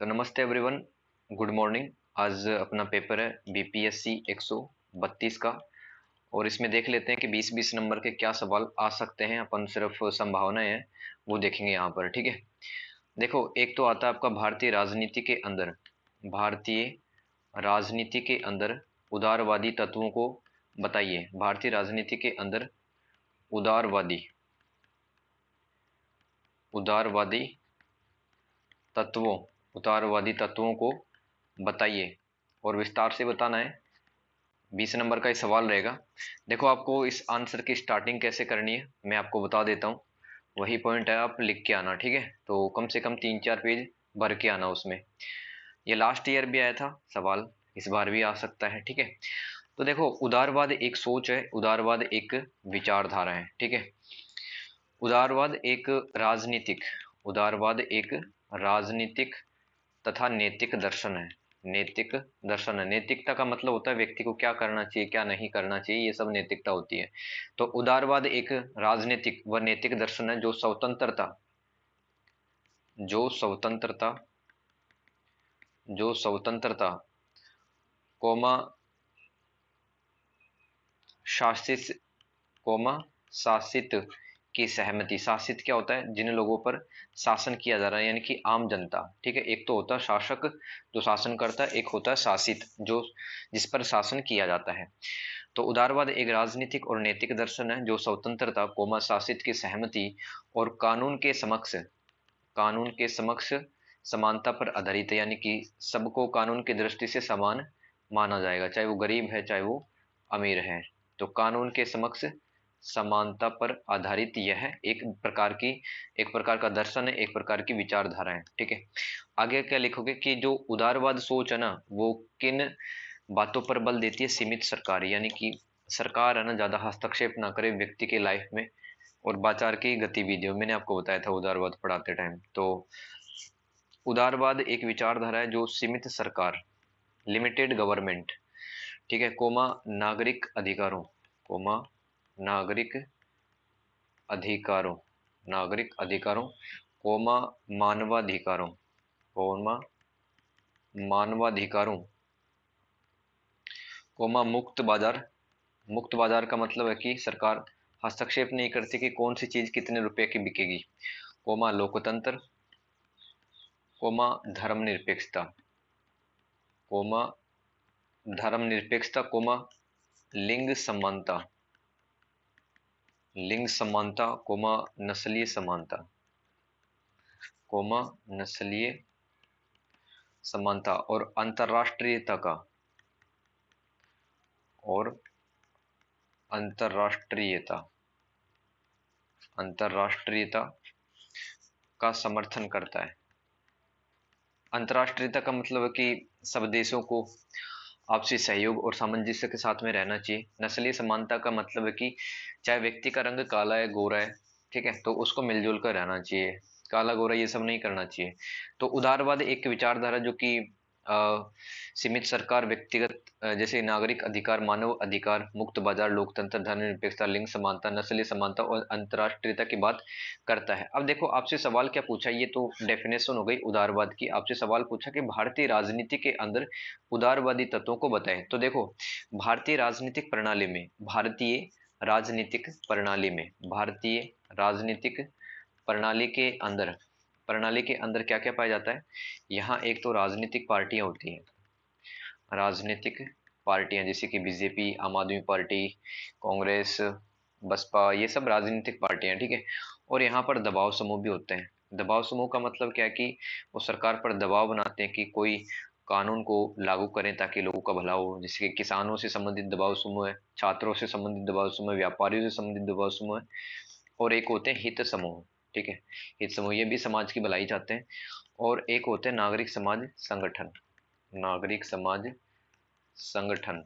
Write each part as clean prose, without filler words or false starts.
तो नमस्ते everyone, good morning. आज अपना पेपर है बीपीएससी 132 का। और इसमें देख लेते हैं कि 20-20 नंबर के क्या सवाल आ सकते हैं। अपन सिर्फ संभावनाएं हैं वो देखेंगे यहाँ पर, ठीक है। देखो, एक तो आता है आपका भारतीय राजनीति के अंदर, भारतीय राजनीति के अंदर उदारवादी तत्वों को बताइए। भारतीय राजनीति के अंदर उदारवादी उदारवादी तत्वों उदारवादी तत्वों को बताइए और विस्तार से बताना है। 20 नंबर का ही सवाल रहेगा। देखो, आपको इस आंसर की स्टार्टिंग कैसे करनी है मैं आपको बता देता हूँ। वही पॉइंट है, आप लिख के आना, ठीक है। तो कम से कम 3-4 पेज भर के आना उसमें। ये लास्ट ईयर भी आया था सवाल, इस बार भी आ सकता है, ठीक है। तो देखो, उदारवाद एक सोच है, उदारवाद एक विचारधारा है, ठीक है। उदारवाद एक राजनीतिक तथा नैतिक दर्शन है। नैतिक दर्शन है। नैतिकता का मतलब होता है व्यक्ति को क्या करना चाहिए, क्या नहीं करना चाहिए, ये सब नैतिकता होती है। तो उदारवाद एक राजनीतिक व नैतिक दर्शन है जो स्वतंत्रता जो स्वतंत्रता कोमा शासित कोमा शासित की सहमति। शासित क्या होता है? जिन लोगों पर शासन किया जा रहा है, यानी कि आम जनता, ठीक है। एक तो होता है शासक जो शासन करता है, एक होता है शासित जो जिस पर शासन किया जाता है। तो उदारवाद एक राजनीतिक और नैतिक दर्शन है जो स्वतंत्रता कोमा शासित की सहमति और कानून के समक्ष समानता पर आधारित है। यानी कि सबको कानून की दृष्टि से समान माना जाएगा, चाहे वो गरीब है चाहे वो अमीर है। तो कानून के समक्ष समानता पर आधारित यह एक प्रकार का दर्शन है, एक प्रकार की विचारधारा है, ठीक है। आगे क्या लिखोगे कि जो उदारवाद सोच है ना, वो किन बातों पर बल देती है? सीमित सरकार, यानी कि सरकार है ना ज्यादा हस्तक्षेप ना करे व्यक्ति के लाइफ में और बाजार की गतिविधियों। मैंने आपको बताया था उदारवाद पढ़ाते टाइम। तो उदारवाद एक विचारधारा है जो सीमित सरकार, लिमिटेड गवर्नमेंट, ठीक है, कोमा नागरिक अधिकारों नागरिक अधिकारों कोमा मानवाधिकारों कोमा मानवाधिकारों कोमा मुक्त बाजार का मतलब है कि सरकार हस्तक्षेप नहीं करती कि कौन सी चीज कितने रुपए की बिकेगी। कोमा लोकतंत्र कोमा धर्मनिरपेक्षता कोमा कोमा लिंग समानता कोमा नस्लीय समानता नस्लीय समानता और अंतर्राष्ट्रीयता अंतर्राष्ट्रीयता का समर्थन करता है। अंतर्राष्ट्रीयता का मतलब है कि सब देशों को आपसी सहयोग और सामंजस्य के साथ में रहना चाहिए। नस्लीय समानता का मतलब है कि चाहे व्यक्ति का रंग काला है गोरा है, ठीक है, तो उसको मिलजुल कर रहना चाहिए, काला गोरा ये सब नहीं करना चाहिए। तो उदारवाद एक विचारधारा जो कि सीमित सरकार, व्यक्तिगत जैसे नागरिक अधिकार, मानव अधिकार, मुक्त बाजार, लोकतंत्र, धर्मनिरपेक्षता, लिंग समानता, नस्लीय समानता और अंतर्राष्ट्रीयता की बात करता है। अब देखो, आपसे सवाल क्या पूछा, ये तो डेफिनेशन हो गई उदारवाद की। आपसे सवाल पूछा कि भारतीय राजनीति के अंदर उदारवादी तत्वों को बताएं। तो देखो, भारतीय राजनीतिक प्रणाली में भारतीय राजनीतिक प्रणाली के अंदर क्या क्या पाया जाता है? यहाँ एक तो राजनीतिक पार्टियां होती हैं, राजनीतिक पार्टियां जैसे कि बीजेपी, आम आदमी पार्टी, कांग्रेस, बसपा, ये सब राजनीतिक पार्टियां, ठीक है। और यहाँ पर दबाव समूह भी होते हैं। दबाव समूह का मतलब क्या है कि वो सरकार पर दबाव बनाते हैं कि कोई कानून को लागू करें ताकि लोगों का भला हो। जैसे कि किसानों से संबंधित दबाव समूह है, छात्रों से संबंधित दबाव समूह है, व्यापारियों से संबंधित दबाव समूह है, और एक होते हैं हित समूह, ठीक है। हित समूह ये भी समाज की भलाई चाहते हैं। और एक होते हैं नागरिक समाज संगठन।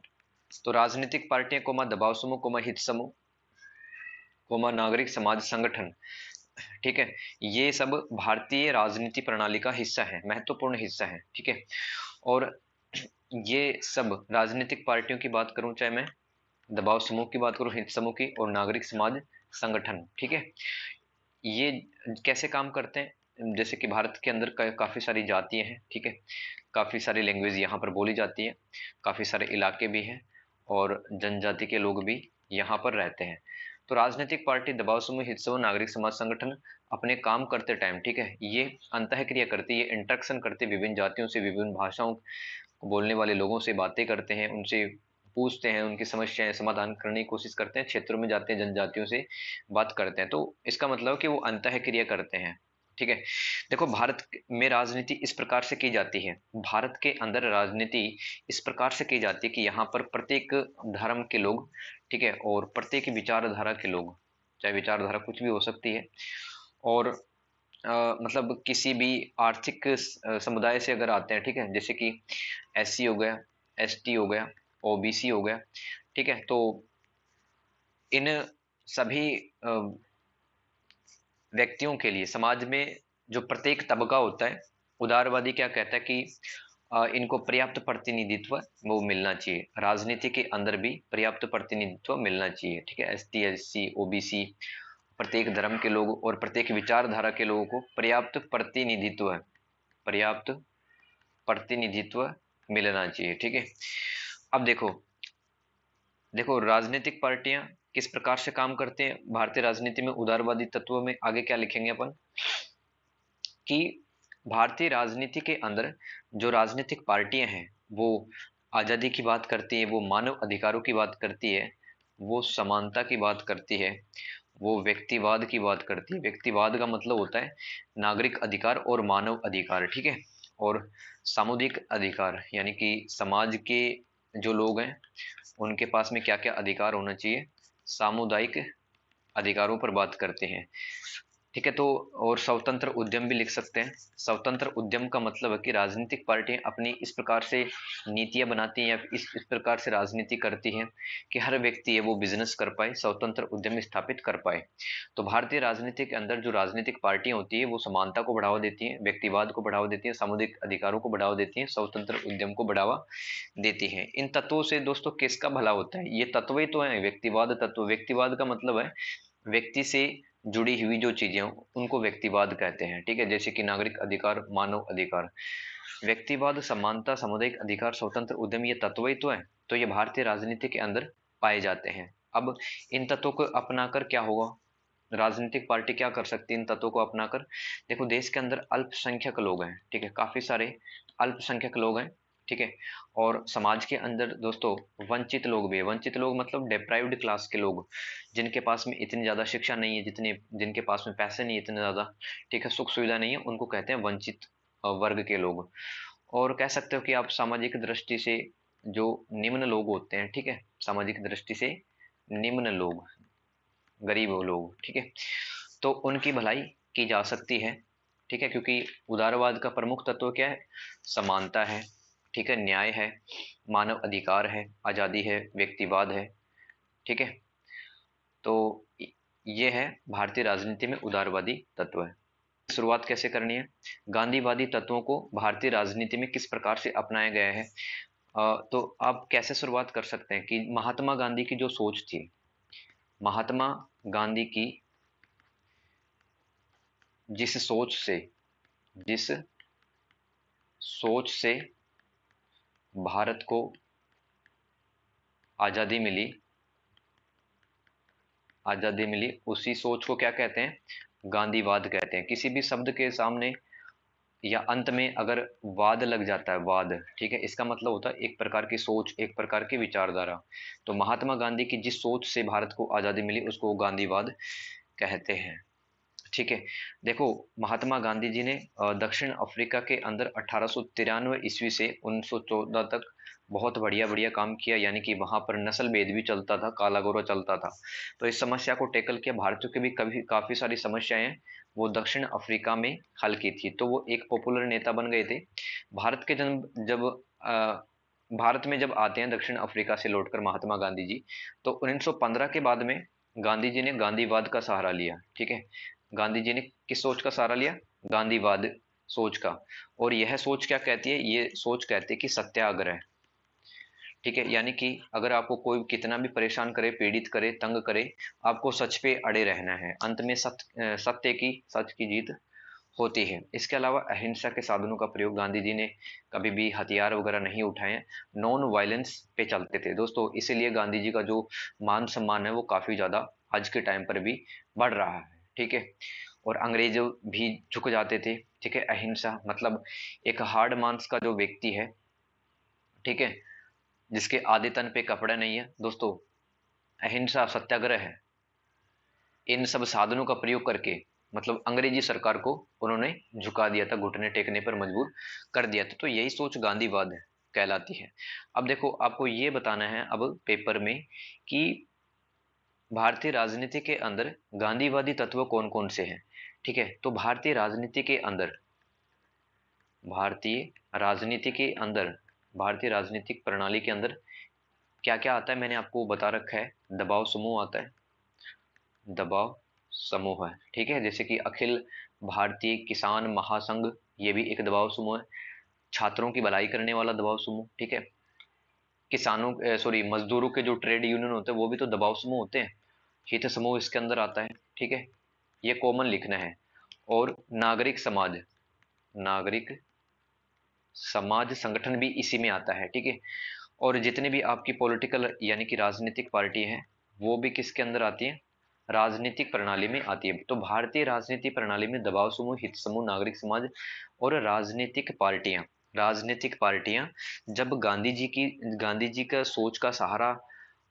तो राजनीतिक पार्टियां कोमा दबाव समूह कोमा हित समूह कोमा नागरिक समाज संगठन, ठीक है, ये सब भारतीय राजनीति प्रणाली का हिस्सा है, महत्वपूर्ण हिस्सा है, ठीक है। और ये सब राजनीतिक पार्टियों की बात करूं, चाहे मैं दबाव समूह की बात करूं, हित समूह की, और नागरिक समाज संगठन, ठीक है, ये कैसे काम करते हैं? जैसे कि भारत के अंदर काफ़ी सारी जातियाँ हैं, ठीक है? काफ़ी सारी लैंग्वेज यहाँ पर बोली जाती है, काफ़ी सारे इलाके भी हैं और जनजाति के लोग भी यहाँ पर रहते हैं। तो राजनीतिक पार्टी, दबाव समूह, हित समूह, नागरिक समाज संगठन अपने काम करते टाइम, ठीक है, ये अंतःक्रिया करती है, ये इंटरेक्शन करती है विभिन्न जातियों से, विभिन्न भाषाओं को बोलने वाले लोगों से बातें करते हैं, उनसे पूछते हैं, उनकी समस्याएं समाधान करने की कोशिश करते हैं, क्षेत्रों में जाते हैं, जनजातियों से बात करते हैं। तो इसका मतलब है कि वो अंतःक्रिया करते हैं, ठीक है। देखो, भारत में राजनीति इस प्रकार से की जाती है, भारत के अंदर राजनीति इस प्रकार से की जाती है कि यहाँ पर प्रत्येक धर्म के लोग, ठीक है, और प्रत्येक विचारधारा के लोग, चाहे विचारधारा कुछ भी हो सकती है, और मतलब किसी भी आर्थिक समुदाय से अगर आते हैं, ठीक है, जैसे कि एससी हो गया, एसटी हो गया, ओबीसी हो गया, ठीक है, तो इन सभी व्यक्तियों के लिए समाज में जो प्रत्येक तबका होता है, उदारवादी क्या कहता है कि इनको पर्याप्त प्रतिनिधित्व वो मिलना चाहिए, राजनीति के अंदर भी पर्याप्त प्रतिनिधित्व मिलना चाहिए, ठीक है। एसटी, एससी, ओबीसी, प्रत्येक धर्म के लोग और प्रत्येक विचारधारा के लोगों को पर्याप्त प्रतिनिधित्व मिलना चाहिए, ठीक है। अब देखो, राजनीतिक पार्टियां किस प्रकार से काम करते हैं भारतीय राजनीति में, उदारवादी तत्वों में आगे क्या लिखेंगे अपन कि भारतीय राजनीति के अंदर जो राजनीतिक पार्टियां हैं वो आजादी की बात करती है, वो मानव अधिकारों की बात करती है, वो समानता की बात करती है, वो व्यक्तिवाद की बात करती है। व्यक्तिवाद का मतलब होता है नागरिक अधिकार और मानव अधिकार, ठीक है, और सामुदायिक अधिकार, यानी कि समाज के जो लोग हैं उनके पास में क्या क्या अधिकार होना चाहिए, सामुदायिक अधिकारों पर बात करते हैं, ठीक है। तो और स्वतंत्र उद्यम भी लिख सकते हैं। स्वतंत्र उद्यम का मतलब है कि राजनीतिक पार्टियां अपनी इस प्रकार से नीतियां बनाती हैं या इस प्रकार से राजनीति करती हैं कि हर व्यक्ति है वो बिजनेस कर पाए, स्वतंत्र उद्यम स्थापित कर पाए। तो भारतीय राजनीति के अंदर जो राजनीतिक पार्टियां होती है वो समानता को बढ़ावा देती हैं, व्यक्तिवाद को बढ़ावा देती हैं, सामुदायिक अधिकारों को बढ़ावा देती हैं, स्वतंत्र उद्यम को बढ़ावा देती हैं। इन तत्वों से दोस्तों किसका भला होता है? ये तत्व ही तो है व्यक्तिवाद तत्व। व्यक्तिवाद का मतलब है व्यक्ति से जुड़ी हुई जो चीजें हों उनको व्यक्तिवाद कहते हैं, ठीक है, जैसे कि नागरिक अधिकार, मानव अधिकार। व्यक्तिवाद, समानता, सामुदायिक अधिकार, स्वतंत्र उद्यम, ये तत्व ही तो है। तो ये भारतीय राजनीति के अंदर पाए जाते हैं। अब इन तत्वों को अपनाकर क्या होगा, राजनीतिक पार्टी क्या कर सकती है इन तत्वों को अपनाकर? देखो, देश के अंदर अल्पसंख्यक लोग हैं, ठीक है, काफी सारे अल्पसंख्यक लोग हैं, ठीक है, और समाज के अंदर दोस्तों वंचित लोग भी है। वंचित लोग मतलब डिप्राइव्ड क्लास के लोग, जिनके पास में इतनी ज्यादा शिक्षा नहीं है, जिनके पास में पैसे नहीं है इतने ज्यादा, ठीक है, सुख सुविधा नहीं है, उनको कहते हैं वंचित वर्ग के लोग। और कह सकते हो कि आप सामाजिक दृष्टि से जो निम्न लोग होते हैं, ठीक है, सामाजिक दृष्टि से निम्न लोग, गरीब लोग, ठीक है, तो उनकी भलाई की जा सकती है, ठीक है, क्योंकि उदारवाद का प्रमुख तत्व क्या है? समानता है, ठीक है, न्याय है, मानव अधिकार है, आजादी है, व्यक्तिवाद है, ठीक है। तो ये है भारतीय राजनीति में उदारवादी तत्व है। शुरुआत कैसे करनी है? गांधीवादी तत्वों को भारतीय राजनीति में किस प्रकार से अपनाया गया है? तो आप कैसे शुरुआत कर सकते हैं कि महात्मा गांधी की जो सोच थी, महात्मा गांधी की जिस सोच से जिस सोच से भारत को आजादी मिली, उसी सोच को क्या कहते हैं? गांधीवाद कहते हैं। किसी भी शब्द के सामने या अंत में अगर वाद लग जाता है, वाद, ठीक है, इसका मतलब होता है एक प्रकार की सोच, एक प्रकार की विचारधारा। तो महात्मा गांधी की जिस सोच से भारत को आजादी मिली उसको गांधीवाद कहते हैं, ठीक है। देखो, महात्मा गांधी जी ने दक्षिण अफ्रीका के अंदर 1893 ईस्वी से 1914 तक बहुत बढ़िया बढ़िया काम किया, यानी कि वहां पर नस्ल भेद भी चलता था, काला गोरा चलता था। तो इस समस्या को टैकल किया। भारतीयों की भी कभी काफी सारी समस्याएं हैं वो दक्षिण अफ्रीका में हल की थी, तो वो एक पॉपुलर नेता बन गए थे। भारत के जन्म जब भारत में जब आते हैं दक्षिण अफ्रीका से लौटकर महात्मा गांधी जी, तो 1915 के बाद में गांधी जी ने गांधीवाद का सहारा लिया, ठीक है। गांधी जी ने किस सोच का सहारा लिया? गांधीवाद सोच का। और यह सोच क्या कहती है? ये सोच कहती है कि सत्याग्रह, ठीक है, यानी कि अगर आपको कोई कितना भी परेशान करे, पीड़ित करे, तंग करे, आपको सच पे अड़े रहना है। अंत में सत्य की जीत होती है। इसके अलावा अहिंसा के साधनों का प्रयोग, गांधी जी ने कभी भी हथियार वगैरह नहीं उठाए, नॉन वायलेंस पे चलते थे दोस्तों। इसीलिए गांधी जी का जो मान सम्मान है वो काफी ज्यादा आज के टाइम पर भी बढ़ रहा है, ठीक है। और अंग्रेज भी झुक जाते थे, ठीक है। अहिंसा मतलब एक हार्ड मांस का जो व्यक्ति है, ठीक है, जिसके आधे तन पे कपड़ा नहीं है दोस्तों, अहिंसा सत्याग्रह है, इन सब साधनों का प्रयोग करके मतलब अंग्रेजी सरकार को उन्होंने झुका दिया था, घुटने टेकने पर मजबूर कर दिया था। तो यही सोच गांधीवाद है, कहलाती है। अब देखो आपको ये बताना है अब पेपर में कि भारतीय राजनीति के अंदर गांधीवादी तत्व कौन कौन से हैं, ठीक है। तो भारतीय राजनीति के अंदर, भारतीय राजनीति के अंदर, भारतीय राजनीतिक प्रणाली के अंदर क्या क्या आता है मैंने आपको बता रखा है। दबाव समूह आता है, दबाव समूह है, ठीक है। जैसे कि अखिल भारतीय किसान महासंघ, ये भी एक दबाव समूह है। छात्रों की भलाई करने वाला दबाव समूह, ठीक है। किसानों सॉरी मजदूरों के जो ट्रेड यूनियन होते हैं वो भी तो दबाव समूह होते हैं, हित समूह इसके अंदर आता है, ठीक है। ये कॉमन लिखना है। और नागरिक समाज, नागरिक समाज संगठन भी इसी में आता है, ठीक है। और जितने भी आपकी पॉलिटिकल यानी कि राजनीतिक पार्टी हैं वो भी किसके अंदर आती है, राजनीतिक प्रणाली में आती है। तो भारतीय राजनीतिक प्रणाली में दबाव समूह, हित समूह, नागरिक समाज और राजनीतिक पार्टियां जब गांधी जी का सोच का सहारा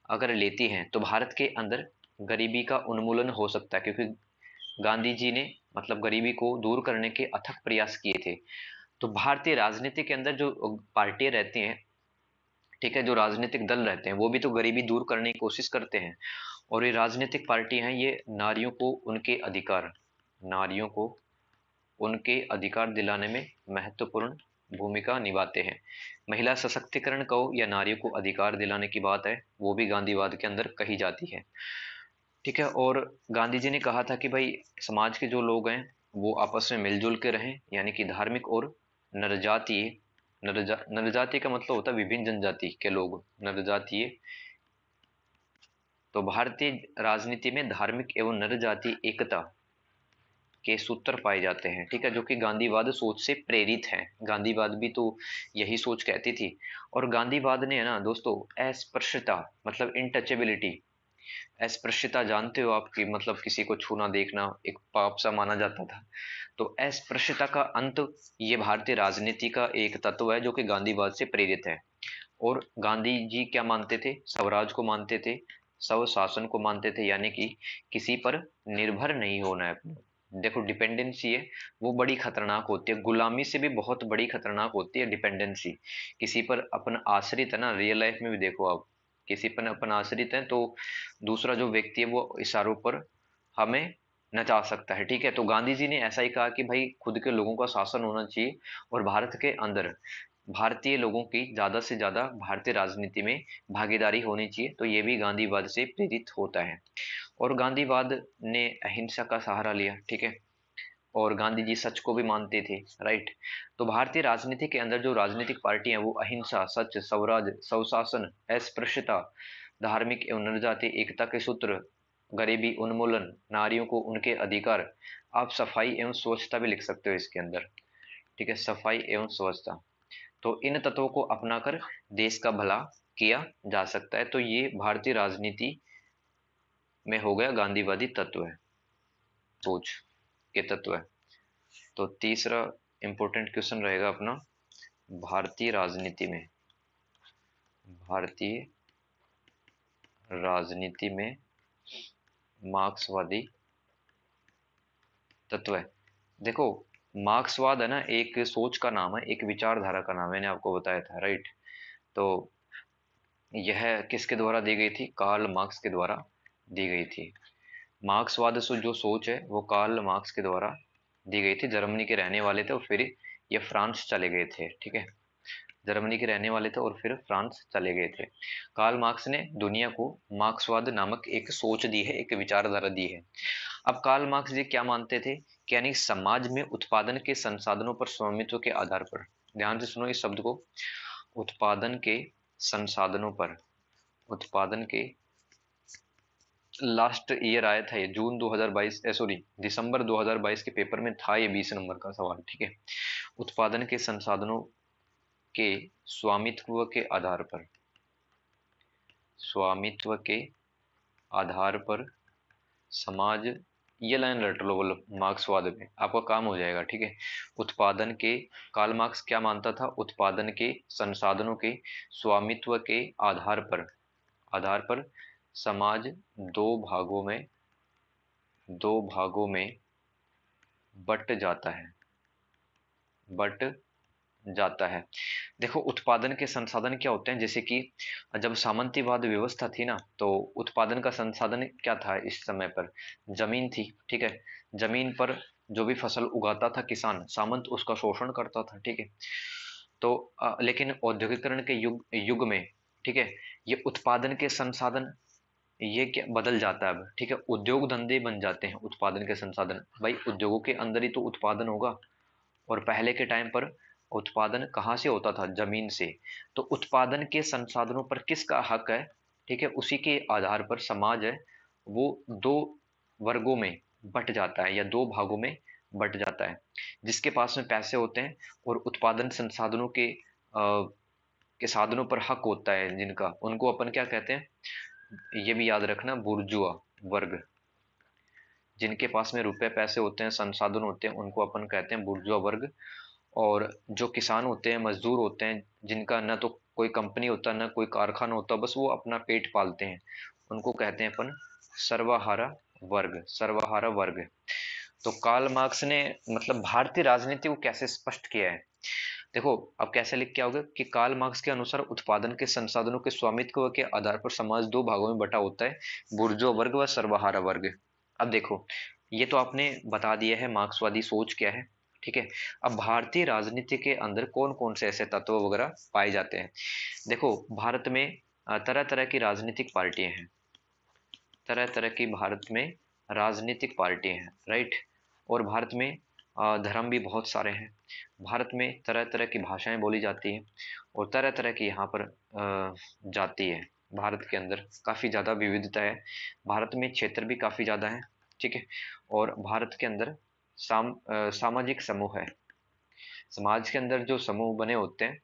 अगर लेती हैं तो भारत के अंदर गरीबी का उन्मूलन हो सकता है, क्योंकि गांधी जी ने मतलब गरीबी को दूर करने के अथक प्रयास किए थे। तो भारतीय राजनीति के अंदर जो पार्टियां रहती हैं, ठीक है, जो राजनीतिक दल रहते हैं वो भी तो गरीबी दूर करने की कोशिश करते हैं। और ये राजनीतिक पार्टी हैं, ये नारियों को उनके अधिकार दिलाने में महत्वपूर्ण भूमिका निभाते हैं। महिला सशक्तिकरण कहो या नारियों को अधिकार दिलाने की बात है, वो भी गांधीवाद के अंदर कही जाती है, ठीक है। और गांधी जी ने कहा था कि भाई समाज के जो लोग हैं वो आपस में मिलजुल के रहें, यानी कि धार्मिक और नरजातीय, नरजातीय का मतलब होता है विभिन्न जनजाति के लोग, नरजातीय। तो भारतीय राजनीति में धार्मिक एवं नरजातीय एकता के सूत्र पाए जाते हैं, ठीक है, जो कि गांधीवाद सोच से प्रेरित है। गांधीवाद भी तो यही सोच कहती थी। और गांधीवाद ने है ना दोस्तों अस्पृश्यता मतलब इनटचेबिलिटी, अस्पृश्यता जानते हो आपकी मतलब किसी को छूना देखना एक पाप सा माना जाता था। तो अस्पृश्यता का अंत ये भारतीय राजनीति का एक तत्व है जो कि गांधीवाद से प्रेरित है। और गांधी जी क्या मानते थे, स्वराज को मानते थे, स्व शासन को मानते थे, यानी कि किसी पर निर्भर नहीं होना है अपना। देखो डिपेंडेंसी है वो बड़ी खतरनाक होती है, गुलामी से भी बहुत बड़ी खतरनाक होती है डिपेंडेंसी। किसी पर अपन आश्रित है ना, रियल लाइफ में भी देखो आप, किसी पर अपन आश्रित है तो दूसरा जो व्यक्ति है वो इशारों पर हमें नचा सकता है, ठीक है। तो गांधी जी ने ऐसा ही कहा कि भाई खुद के लोगों का शासन होना चाहिए और भारत के अंदर भारतीय लोगों की ज्यादा से ज्यादा भारतीय राजनीति में भागीदारी होनी चाहिए। तो ये भी गांधीवाद से प्रेरित होता है। और गांधीवाद ने अहिंसा का सहारा लिया, ठीक है। और गांधी जी सच को भी मानते थे, राइट। तो भारतीय राजनीति के अंदर जो राजनीतिक पार्टी है वो अहिंसा, सच, स्वराज, स्वशासन, अस्पृश्यता, धार्मिक एवं जनजातीय एकता के सूत्र, गरीबी उन्मूलन, नारियों को उनके अधिकार, आप सफाई एवं स्वच्छता भी लिख सकते हो इसके अंदर, ठीक है, सफाई एवं स्वच्छता। तो इन तत्वों को अपनाकर देश का भला किया जा सकता है। तो ये भारतीय राजनीति में हो गया गांधीवादी तत्व है, सोच के तत्व है। तो तीसरा इंपॉर्टेंट क्वेश्चन रहेगा अपना, भारतीय राजनीति में, भारतीय राजनीति में मार्क्सवादी तत्व है। देखो मार्क्सवाद है ना एक सोच का नाम है, एक विचारधारा का नाम है, मैंने आपको बताया था, राइट। तो यह किसके द्वारा दी गई थी, कार्ल मार्क्स के द्वारा दी गई थी। मार्क्सवाद जो सोच है वो कार्ल मार्क्स के द्वारा दी गई थी। जर्मनी के रहने वाले थे और फिर ये फ्रांस चले गए थे, ठीक है। जर्मनी के रहने वाले थे और फिर फ्रांस चले गए थे। कार्ल मार्क्स ने दुनिया को मार्क्सवाद नामक एक सोच दी है, एक विचारधारा दी है। अब कार्ल मार्क्स जी क्या मानते थे कि यानी समाज में उत्पादन के संसाधनों पर स्वामित्व के आधार पर, ध्यान से सुनो इस शब्द को, उत्पादन के संसाधनों पर, उत्पादन के लास्ट ईयर आया था ये, जून 2022, सॉरी दिसंबर 2022 के पेपर में था ये 20 नंबर का सवाल, ठीक है। उत्पादन के संसाधनों के स्वामित्व के आधार पर, स्वामित्व के आधार पर समाज, ये लाइन रट लो, बोलो मार्क्सवाद में आपका काम हो जाएगा, ठीक है। उत्पादन के, कार्ल मार्क्स क्या मानता था, उत्पादन के संसाधनों के स्वामित्व के आधार पर समाज दो भागों में बट जाता है, बट जाता है। देखो उत्पादन के संसाधन क्या होते हैं, जैसे कि जब सामंतीवाद व्यवस्था थी ना, तो उत्पादन का संसाधन क्या था इस समय पर, जमीन थी, ठीक है। जमीन पर जो भी फसल उगाता था किसान, सामंत उसका शोषण करता था, ठीक है। तो लेकिन औद्योगिकरण के युग में, ठीक है, ये उत्पादन के संसाधन ये क्या बदल जाता है अब, ठीक है। उद्योग धंधे बन जाते हैं उत्पादन के संसाधन, भाई उद्योगों के अंदर ही तो उत्पादन होगा। और पहले के टाइम पर उत्पादन कहाँ से होता था, जमीन से। तो उत्पादन के संसाधनों पर किसका हक है, ठीक है, उसी के आधार पर समाज है वो दो वर्गों में बट जाता है, या दो भागों में बट जाता है। जिसके पास में पैसे होते हैं और उत्पादन संसाधनों के साधनों पर हक होता है जिनका, उनको अपन क्या कहते हैं, ये भी याद रखना, बुर्जुआ वर्ग। जिनके पास में रुपए पैसे होते हैं, संसाधन होते हैं, उनको अपन कहते हैं बुर्जुआ वर्ग। और जो किसान होते हैं, मजदूर होते हैं, जिनका न तो कोई कंपनी होता, न कोई कारखाना होता, बस वो अपना पेट पालते हैं, उनको कहते हैं अपन सर्वहारा वर्ग, सर्वहारा वर्ग। तो कार्ल मार्क्स ने मतलब भारतीय राजनीति को कैसे स्पष्ट किया है, देखो अब कैसे लिख के आओगे कि कार्ल मार्क्स के अनुसार उत्पादन के संसाधनों के स्वामित्व के आधार पर समाज दो भागों में बटा होता है, बुर्जुआ वर्ग व सर्वहारा वर्ग। अब देखो ये तो आपने बता दिया है मार्क्सवादी सोच क्या है, ठीक है। अब भारतीय राजनीति के अंदर कौन कौन से ऐसे तत्व वगैरह पाए जाते हैं, देखो भारत में तरह तरह की राजनीतिक पार्टियां हैं, तरह तरह की भारत में राजनीतिक पार्टियां हैं, राइट। और भारत में धर्म भी बहुत सारे हैं, भारत में तरह तरह की भाषाएं बोली जाती हैं, और तरह तरह की यहाँ पर जाति है। भारत के अंदर काफ़ी ज़्यादा विविधता है, भारत में क्षेत्र भी काफ़ी ज़्यादा है, ठीक है। और भारत के अंदर सामाजिक समूह है, समाज के अंदर जो समूह बने होते हैं,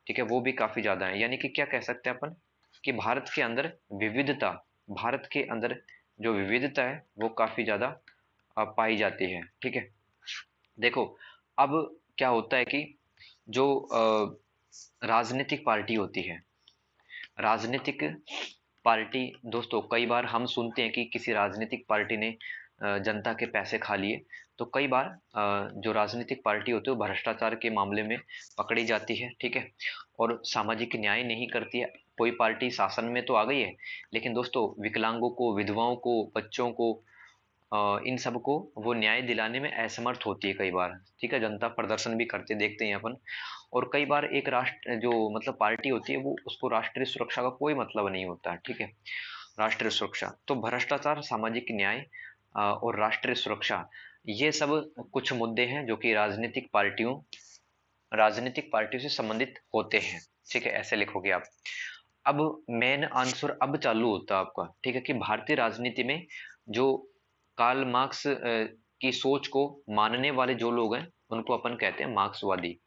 ठीक है, वो भी काफ़ी ज़्यादा है। यानी कि क्या कह सकते हैं अपन कि भारत के अंदर विविधता, भारत के अंदर जो विविधता है वो काफ़ी ज़्यादा पाई जाती है, ठीक है। देखो अब क्या होता है कि जो राजनीतिक पार्टी होती है, राजनीतिक पार्टी, दोस्तों कई बार हम सुनते हैं कि किसी राजनीतिक पार्टी ने जनता के पैसे खा लिए। तो कई बार जो राजनीतिक पार्टी होती है वो भ्रष्टाचार के मामले में पकड़ी जाती है, ठीक है। और सामाजिक न्याय नहीं करती है। कोई पार्टी शासन में तो आ गई है, लेकिन दोस्तों विकलांगों को, विधवाओं को, बच्चों को, इन सबको वो न्याय दिलाने में असमर्थ होती है कई बार, ठीक है। जनता प्रदर्शन भी करते देखते हैं अपन। और कई बार एक राष्ट्र जो मतलब पार्टी होती है वो, उसको राष्ट्रीय सुरक्षा का कोई मतलब नहीं होता, ठीक है। राष्ट्रीय सुरक्षा तो भ्रष्टाचार, सामाजिक न्याय और राष्ट्रीय सुरक्षा, ये सब कुछ मुद्दे हैं जो कि राजनीतिक पार्टियों से संबंधित होते हैं, ठीक है। ऐसे लिखोगे आप। अब मेन आंसर अब चालू होता है आपका, ठीक है, कि भारतीय राजनीति में जो कार्ल मार्क्स की सोच को मानने वाले जो लोग हैं उनको अपन कहते हैं मार्क्सवादी।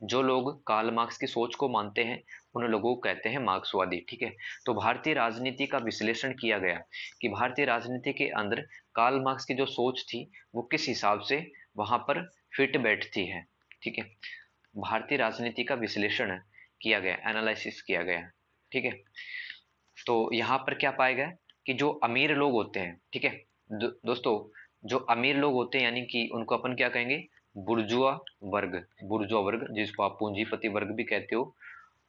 जो लोग कार्ल मार्क्स की सोच को मानते हैं उन लोगों को कहते हैं मार्क्सवादी, ठीक है। तो भारतीय राजनीति का विश्लेषण किया गया कि भारतीय राजनीति के अंदर कार्ल मार्क्स की जो सोच थी वो किस हिसाब से वहां पर फिट बैठती है, ठीक है। भारतीय राजनीति का विश्लेषण किया गया, एनालिसिस किया गया, ठीक है। तो यहाँ पर क्या पाया गया कि जो अमीर लोग होते हैं, ठीक है, दोस्तों जो अमीर लोग होते हैं यानी कि उनको अपन क्या कहेंगे, बुर्जुआ वर्ग, बुर्जुआ वर्ग जिसको आप पूंजीपति वर्ग भी कहते हो।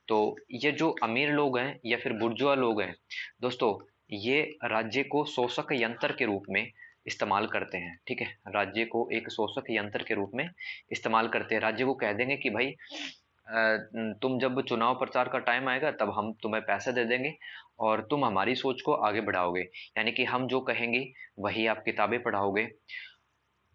तो ये जो अमीर लोग हैं या फिर बुर्जुआ लोग हैं दोस्तों, ये राज्य को शोषक यंत्र के रूप में इस्तेमाल करते हैं, ठीक है। राज्य को एक शोषक यंत्र के रूप में इस्तेमाल करते हैं। राज्य को कह देंगे कि भाई तुम जब चुनाव प्रचार का टाइम आएगा तब हम तुम्हें पैसे दे देंगे और तुम हमारी सोच को आगे बढ़ाओगे, यानी कि हम जो कहेंगे वही आप किताबें पढ़ाओगे,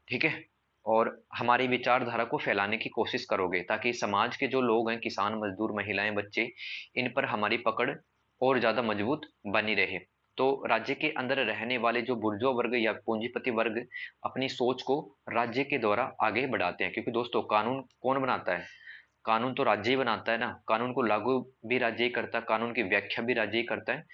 ठीक है। और हमारी विचारधारा को फैलाने की कोशिश करोगे ताकि समाज के जो लोग हैं, किसान, मजदूर, महिलाएं, बच्चे, इन पर हमारी पकड़ और ज्यादा मजबूत बनी रहे। तो राज्य के अंदर रहने वाले जो बुर्जुआ वर्ग या पूंजीपति वर्ग अपनी सोच को राज्य के द्वारा आगे बढ़ाते हैं, क्योंकि दोस्तों कानून कौन बनाता है? कानून तो राज्य ही बनाता है ना। कानून को लागू भी राज्य ही करता है, कानून की व्याख्या भी राज्य ही करता है।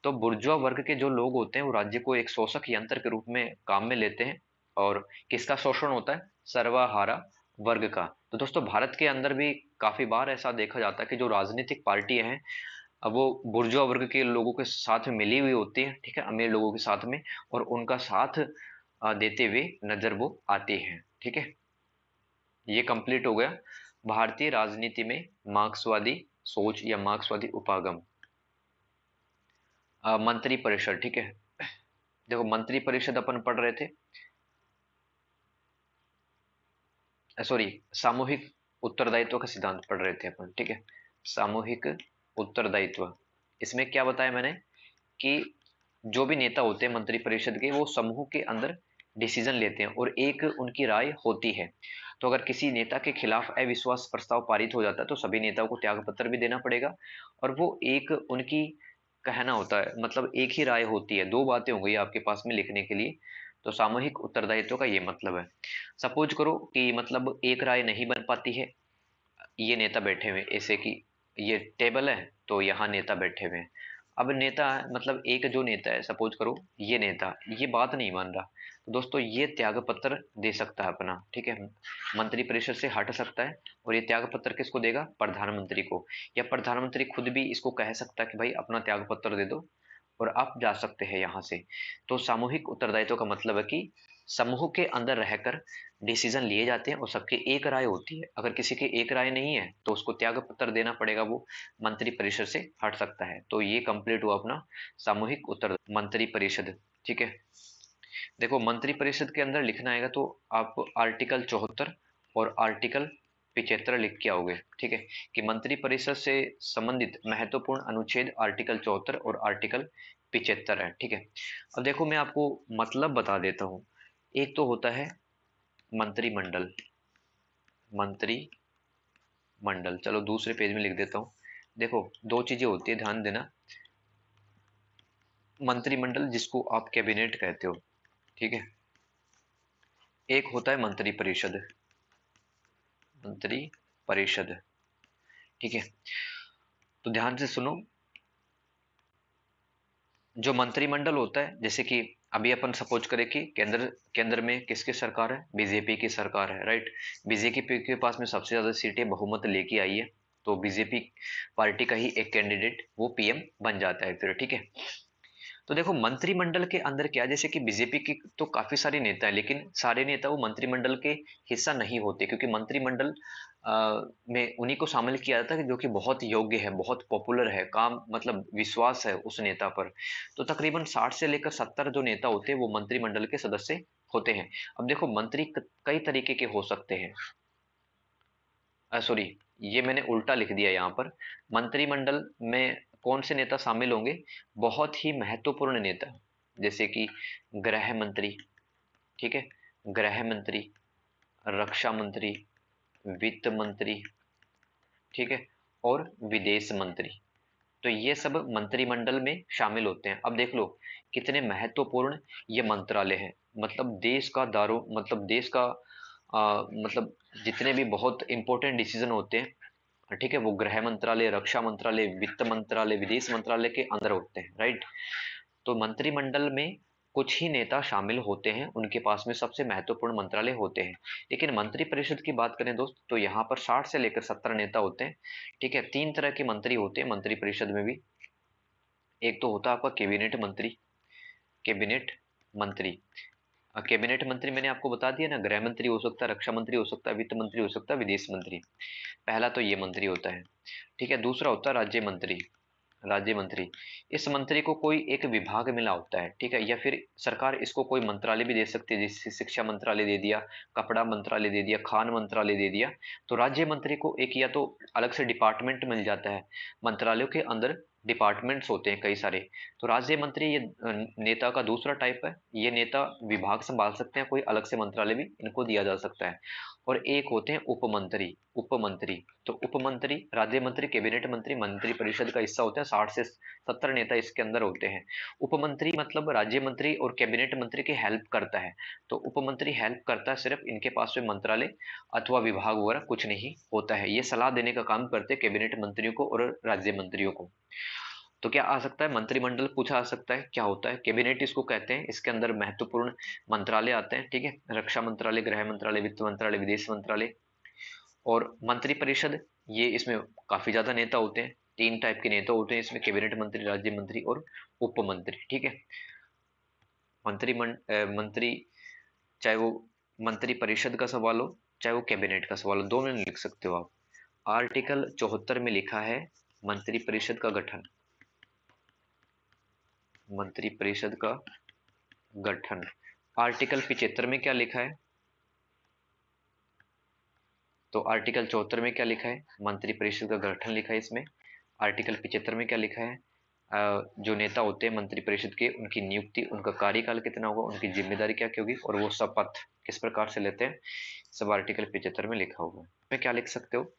तो बुर्जुआ वर्ग के जो लोग होते हैं वो राज्य को एक शोषक यंत्र के रूप में काम में लेते हैं। और किसका शोषण होता है? सर्वहारा वर्ग का। तो दोस्तों भारत के अंदर भी काफी बार ऐसा देखा जाता है कि जो राजनीतिक पार्टियां हैं, अब वो बुर्जुआ वर्ग के लोगों के साथ में मिली हुई होती है, ठीक है, अमीर लोगों के साथ में, और उनका साथ देते हुए नजर वो आती है। ठीक है, ये कंप्लीट हो गया भारतीय राजनीति में मार्क्सवादी सोच या मार्क्सवादी उपागम। मंत्री परिषद, ठीक है। देखो मंत्री परिषद अपन पढ़ रहे थे, सॉरी, सामूहिक उत्तरदायित्व का सिद्धांत पढ़ रहे थे अपन, ठीक है। सामूहिक उत्तरदायित्व, इसमें क्या बताया मैंने कि जो भी नेता होते हैं मंत्री परिषद के, वो समूह के अंदर डिसीजन लेते हैं और एक उनकी राय होती है। तो अगर किसी नेता के खिलाफ अविश्वास प्रस्ताव पारित हो जाता है तो सभी नेताओं को त्याग पत्र भी देना पड़ेगा, और वो एक उनकी कहना होता है, मतलब एक ही राय होती है, दो बातें हो गई आपके पास में लिखने के लिए। तो सामूहिक उत्तरदायित्व का ये मतलब है। सपोज करो कि मतलब एक राय नहीं बन पाती है, ये नेता बैठे हुए ऐसे कि ये टेबल है तो यहाँ नेता बैठे हुए हैं। अब नेता मतलब एक जो नेता है, सपोज करो ये नेता ये बात नहीं मान रहा, तो दोस्तों ये त्याग पत्र दे सकता है अपना, ठीक है, मंत्री परिषद से हट सकता है। और ये त्याग पत्र किसको देगा? प्रधानमंत्री को। या प्रधानमंत्री खुद भी इसको कह सकता है कि भाई अपना त्याग पत्र दे दो और आप जा सकते हैं यहाँ से। तो सामूहिक उत्तरदायित्व का मतलब है कि समूह के अंदर रहकर डिसीजन लिए जाते हैं और सबकी एक राय होती है। अगर किसी की एक राय नहीं है तो उसको त्याग पत्र देना पड़ेगा, वो मंत्री परिषद से हट सकता है। तो ये कंप्लीट हुआ अपना सामूहिक उत्तर मंत्री परिषद, ठीक है। देखो मंत्री परिषद के अंदर लिखना आएगा तो आप आर्टिकल 74 और आर्टिकल 75 लिख के आओगे, ठीक है, कि मंत्री परिषद से संबंधित महत्वपूर्ण अनुच्छेद आर्टिकल 74 और आर्टिकल 75 है, ठीक है। अब देखो मैं आपको मतलब बता देता हूँ। एक तो होता है मंत्रिमंडल, मंत्रिमंडल, चलो दूसरे पेज में लिख देता हूँ। देखो दो चीजें होती है, ध्यान देना। मंत्रिमंडल जिसको आप कैबिनेट कहते हो, ठीक है, एक होता है मंत्री परिषद, मंत्री परिषद, ठीक है। तो ध्यान से सुनो, जो मंत्रिमंडल होता है, जैसे कि अभी अपन सपोज करें कि केंद्र केंद्र में किसकी सरकार है? बीजेपी की सरकार है, राइट। बीजेपी के पास में सबसे ज्यादा सीटें बहुमत लेके आई है, तो बीजेपी पार्टी का ही एक कैंडिडेट वो पीएम बन जाता है फिर, ठीक है। तो देखो मंत्रिमंडल के अंदर क्या है, जैसे कि बीजेपी की तो काफी सारे नेता है, लेकिन सारे नेता वो मंत्रिमंडल के हिस्सा नहीं होते, क्योंकि मंत्रिमंडल में उन्हीं को शामिल किया जाता है जो कि बहुत योग्य है, बहुत पॉपुलर है, काम मतलब विश्वास है उस नेता पर। तो तकरीबन 60 से लेकर 70 जो नेता होते हैं वो मंत्रिमंडल के सदस्य होते हैं। अब देखो मंत्री कई तरीके के हो सकते हैं, सॉरी, ये मैंने उल्टा लिख दिया यहाँ पर। मंत्रिमंडल में कौन से नेता शामिल होंगे? बहुत ही महत्वपूर्ण नेता, जैसे कि गृह मंत्री, ठीक है, गृह मंत्री, रक्षा मंत्री, वित्त मंत्री, ठीक है, और विदेश मंत्री। तो ये सब मंत्रिमंडल में शामिल होते हैं। अब देख लो कितने महत्वपूर्ण ये मंत्रालय हैं, मतलब देश का दारो मतलब देश का मतलब जितने भी बहुत इंपॉर्टेंट डिसीजन होते हैं, ठीक है, वो गृह मंत्रालय, रक्षा मंत्रालय, वित्त मंत्रालय, विदेश मंत्रालय के अंदर होते हैं, राइट। तो मंत्रिमंडल में कुछ ही नेता शामिल होते हैं, उनके पास में सबसे महत्वपूर्ण मंत्रालय होते हैं। लेकिन मंत्री परिषद की बात करें दोस्त, तो यहाँ पर 60 से लेकर 70 नेता होते हैं, ठीक है। तीन तरह के मंत्री होते हैं मंत्री परिषद में भी। एक तो होता है आपका कैबिनेट मंत्री, कैबिनेट मंत्री। कैबिनेट मंत्री मैंने आपको बता दिया ना, गृह मंत्री हो सकता है, रक्षा मंत्री हो सकता है, वित्त मंत्री हो सकता है, विदेश मंत्री। पहला तो ये मंत्री होता है, ठीक है। दूसरा होता है राज्य मंत्री, राज्य मंत्री। इस मंत्री को कोई एक विभाग मिला होता है, ठीक है, या फिर सरकार इसको कोई मंत्रालय भी दे सकती है, जैसे शिक्षा मंत्रालय दे दिया, कपड़ा मंत्रालय दे दिया, खान मंत्रालय दे दिया। तो राज्य मंत्री को एक या तो अलग से डिपार्टमेंट मिल जाता है मंत्रालयों के अंदर, डिपार्टमेंट्स होते हैं कई सारे। तो राज्य मंत्री ये नेता का दूसरा टाइप है। ये नेता विभाग संभाल सकते हैं, कोई अलग से मंत्रालय भी इनको दिया जा सकता है। और एक होते हैं उपमंत्री। उपमंत्री, तो उपमंत्री राज्य मंत्री, कैबिनेट मंत्री, मंत्री परिषद का हिस्सा होते हैं। 60 से 70 नेता इसके अंदर होते हैं। उपमंत्री मतलब राज्य मंत्री और कैबिनेट मंत्री की हेल्प करता है। तो उपमंत्री हेल्प करता है, सिर्फ इनके पास में मंत्रालय अथवा विभाग वगैरह कुछ नहीं होता है। ये सलाह देने का काम करते हैं कैबिनेट मंत्रियों को और राज्य मंत्रियों को। तो क्या आ सकता है, मंत्रिमंडल पूछा आ सकता है, क्या होता है कैबिनेट इसको कहते हैं। इसके अंदर महत्वपूर्ण मंत्रालय आते हैं, ठीक है, रक्षा मंत्रालय, गृह मंत्रालय, वित्त मंत्रालय, विदेश मंत्रालय। और मंत्री परिषद, ये इसमें काफी ज्यादा नेता होते हैं। 3 टाइप के नेता होते हैं इसमें, कैबिनेट मंत्री, राज्य मंत्री और उप मंत्री, ठीक है। मंत्री, चाहे वो मंत्री परिषद का सवाल हो, चाहे वो कैबिनेट का सवाल हो, दोनों में लिख सकते हो आप। आर्टिकल 74 में लिखा है मंत्री परिषद का गठन। मंत्री परिषद का गठन। आर्टिकल 75 में क्या लिखा है? तो आर्टिकल 74 में क्या लिखा है? मंत्री परिषद का गठन लिखा है इसमें। आर्टिकल 75 में क्या लिखा है? जो नेता होते हैं मंत्री परिषद के, उनकी नियुक्ति, उनका कार्यकाल कितना होगा, उनकी जिम्मेदारी क्या क्या होगी, और वो शपथ किस प्रकार से लेते हैं, सब आर्टिकल 75 में लिखा होगा। इसमें क्या लिख सकते हो?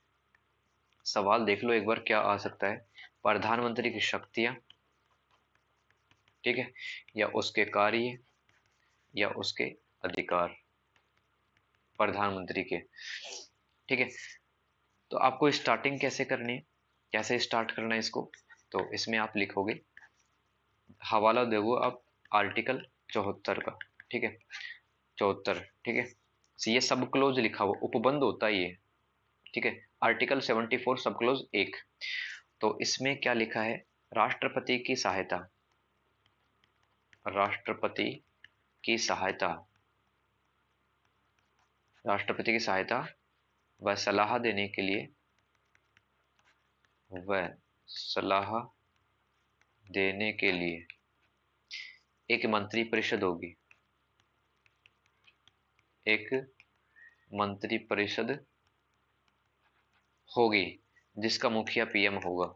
सवाल देख लो एक बार क्या आ सकता है। प्रधानमंत्री की शक्तियां, ठीक है, या उसके कार्य, या उसके अधिकार, प्रधानमंत्री के, ठीक है। तो आपको स्टार्टिंग कैसे करनी है, कैसे स्टार्ट करना है इसको? तो इसमें आप लिखोगे, हवाला दोगे आप आर्टिकल 74 का, ठीक है, 74, ठीक है। ये सब क्लोज लिखा हुआ उपबंध होता है ये, ठीक है। आर्टिकल 74 सब क्लोज 1। तो इसमें क्या लिखा है? राष्ट्रपति की सहायता, राष्ट्रपति की सहायता, राष्ट्रपति की सहायता व सलाह देने के लिए, वह सलाह देने के लिए एक मंत्री परिषद होगी। एक मंत्री परिषद होगी जिसका मुखिया पीएम होगा,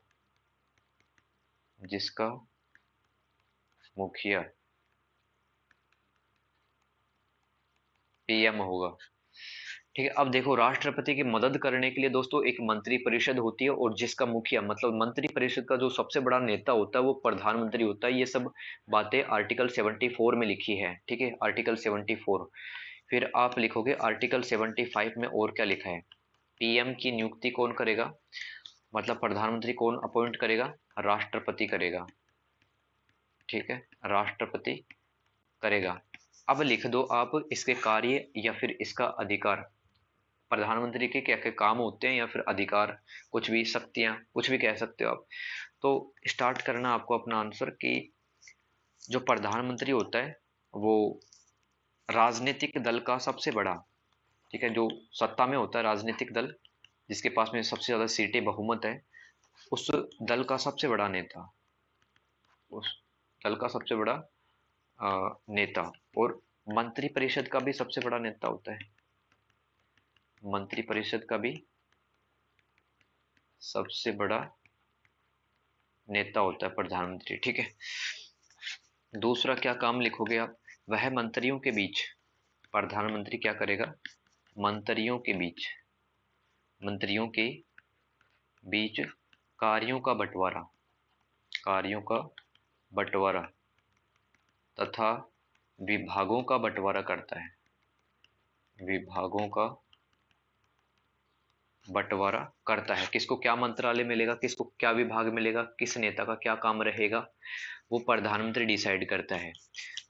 जिसका मुखिया पीएम होगा, ठीक है। अब देखो, राष्ट्रपति की मदद करने के लिए दोस्तों एक मंत्री परिषद होती है, और जिसका मुखिया मतलब मंत्री परिषद का जो सबसे बड़ा नेता होता है वो प्रधानमंत्री होता है। ये सब बातें आर्टिकल 74 में लिखी है, ठीक है, आर्टिकल 74। फिर आप लिखोगे आर्टिकल 75 में और क्या लिखा है? पीएम की नियुक्ति कौन करेगा, मतलब प्रधानमंत्री कौन अपॉइंट करेगा? राष्ट्रपति करेगा, ठीक है, राष्ट्रपति करेगा। अब लिख दो आप इसके कार्य या फिर इसका अधिकार। प्रधानमंत्री के क्या क्या काम होते हैं या फिर अधिकार, कुछ भी, शक्तियां, कुछ भी कह सकते हो आप। तो स्टार्ट करना आपको अपना आंसर कि जो प्रधानमंत्री होता है वो राजनीतिक दल का सबसे बड़ा, ठीक है, जो सत्ता में होता है राजनीतिक दल, जिसके पास में सबसे ज्यादा सीटें बहुमत है, उस दल का सबसे बड़ा नेता, उस दल का सबसे बड़ा नेता। और मंत्री परिषद का भी सबसे बड़ा नेता होता है, मंत्री परिषद का भी सबसे बड़ा नेता होता है प्रधानमंत्री, ठीक है। दूसरा क्या काम लिखोगे आप? वह मंत्रियों के बीच, प्रधानमंत्री क्या करेगा? मंत्रियों के बीच, मंत्रियों के बीच कार्यों का बंटवारा, कार्यों का बंटवारा तथा विभागों का बंटवारा करता है, विभागों का बंटवारा करता है। किसको क्या मंत्रालय मिलेगा, किसको क्या विभाग मिलेगा, किस नेता का क्या काम रहेगा, वो प्रधानमंत्री डिसाइड करता है,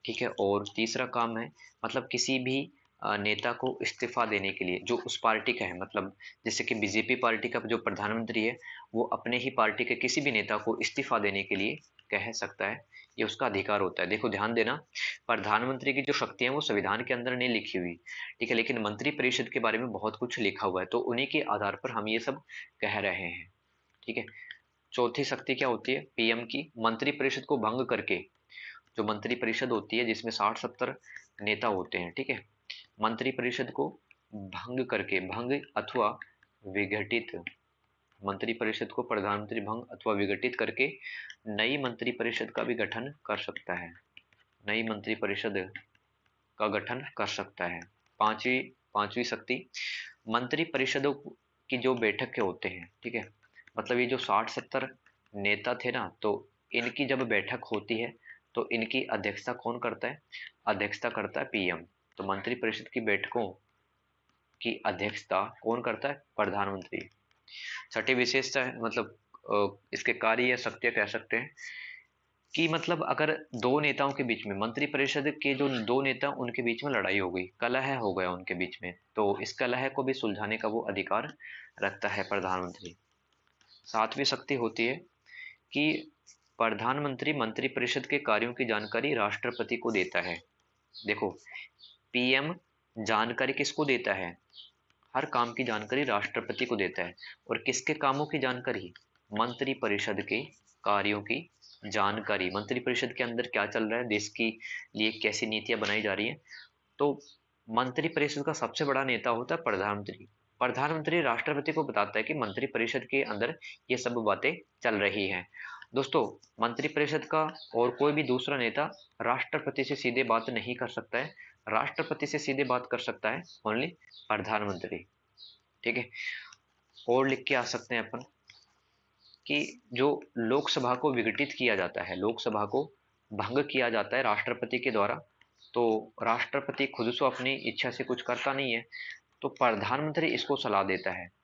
ठीक है। और तीसरा काम है, मतलब किसी भी नेता को इस्तीफा देने के लिए, जो उस पार्टी का है, मतलब जैसे कि बीजेपी पार्टी का जो प्रधानमंत्री है वो अपने ही पार्टी के किसी भी नेता को इस्तीफा देने के लिए कह सकता है, ये उसका अधिकार होता है। देखो ध्यान देना, प्रधानमंत्री की जो शक्तियां वो संविधान के अंदर नहीं लिखी हुई, ठीक है, लेकिन मंत्री परिषद के बारे में बहुत कुछ लिखा हुआ है, तो उन्हीं के आधार पर हम ये सब कह रहे हैं, ठीक है। चौथी शक्ति क्या होती है? पीएम की। मंत्री परिषद को भंग करके, जो मंत्री परिषद होती है जिसमें 60-70 नेता होते हैं, ठीक है, मंत्री परिषद को भंग करके, भंग अथवा विघटित मंत्रिपरिषद को प्रधानमंत्री भंग अथवा विघटित करके नई मंत्रिपरिषद का भी गठन कर सकता है। नई मंत्रिपरिषद का गठन कर सकता है। पांचवी पांचवी शक्ति, मंत्रिपरिषदों की जो बैठक के होते हैं, ठीक है, मतलब ये जो 60-70 नेता थे ना, तो इनकी जब बैठक होती है तो इनकी अध्यक्षता कौन करता है? अध्यक्षता करता है पीएम। तो मंत्रिपरिषद की बैठकों की अध्यक्षता कौन करता है? प्रधानमंत्री। छठी विशेषता है, मतलब इसके कार्य या शक्तियां कह सकते हैं कि मतलब अगर दो नेताओं के बीच में, मंत्रिपरिषद के जो दो नेता उनके बीच में लड़ाई हो गई, कलह हो गया उनके बीच में, तो इस कलह को भी सुलझाने का वो अधिकार रखता है प्रधानमंत्री। सातवीं शक्ति होती है कि प्रधानमंत्री मंत्रिपरिषद के कार्यों की जानकारी राष्ट्रपति को देता है। देखो, पीएम जानकारी किसको देता है? हर काम की जानकारी राष्ट्रपति को देता है। और किसके कामों की जानकारी? मंत्रिपरिषद के कार्यों की जानकारी। मंत्रिपरिषद के अंदर क्या चल रहा है, देश की लिए कैसी नीतियां बनाई जा रही हैं, तो मंत्रिपरिषद का सबसे बड़ा नेता होता है प्रधानमंत्री। प्रधानमंत्री राष्ट्रपति को बताता है कि मंत्रिपरिषद के अंदर ये सब बातें चल रही हैं। दोस्तों, मंत्रिपरिषद का और कोई भी दूसरा नेता राष्ट्रपति से सीधे बात नहीं कर सकता है। राष्ट्रपति से सीधे बात कर सकता है ओनली प्रधानमंत्री। ठीक है, और लिख के आ सकते हैं अपन कि जो लोकसभा को विघटित किया जाता है, लोकसभा को भंग किया जाता है राष्ट्रपति के द्वारा, तो राष्ट्रपति खुद से अपनी इच्छा से कुछ करता नहीं है, तो प्रधानमंत्री इसको सलाह देता है।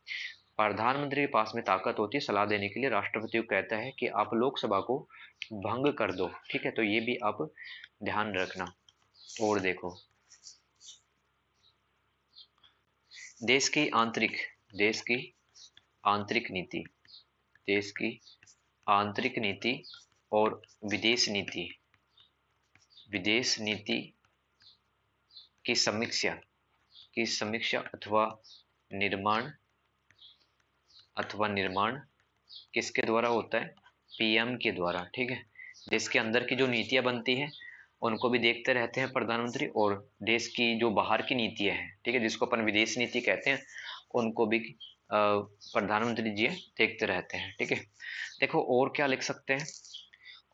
प्रधानमंत्री के पास में ताकत होती है सलाह देने के लिए। राष्ट्रपति को कहता है कि आप लोकसभा को भंग कर दो। ठीक है, तो ये भी आप ध्यान रखना। और देखो, देश की आंतरिक देश की आंतरिक नीति देश की आंतरिक नीति और विदेश नीति की समीक्षा अथवा निर्माण किसके द्वारा होता है? पीएम के द्वारा। ठीक है, देश के अंदर की जो नीतियां बनती हैं उनको भी देखते रहते हैं प्रधानमंत्री, और देश की जो बाहर की नीतियां हैं, ठीक है, जिसको अपन विदेश नीति कहते हैं, उनको भी प्रधानमंत्री जी देखते रहते हैं। ठीक है, देखो और क्या लिख सकते हैं,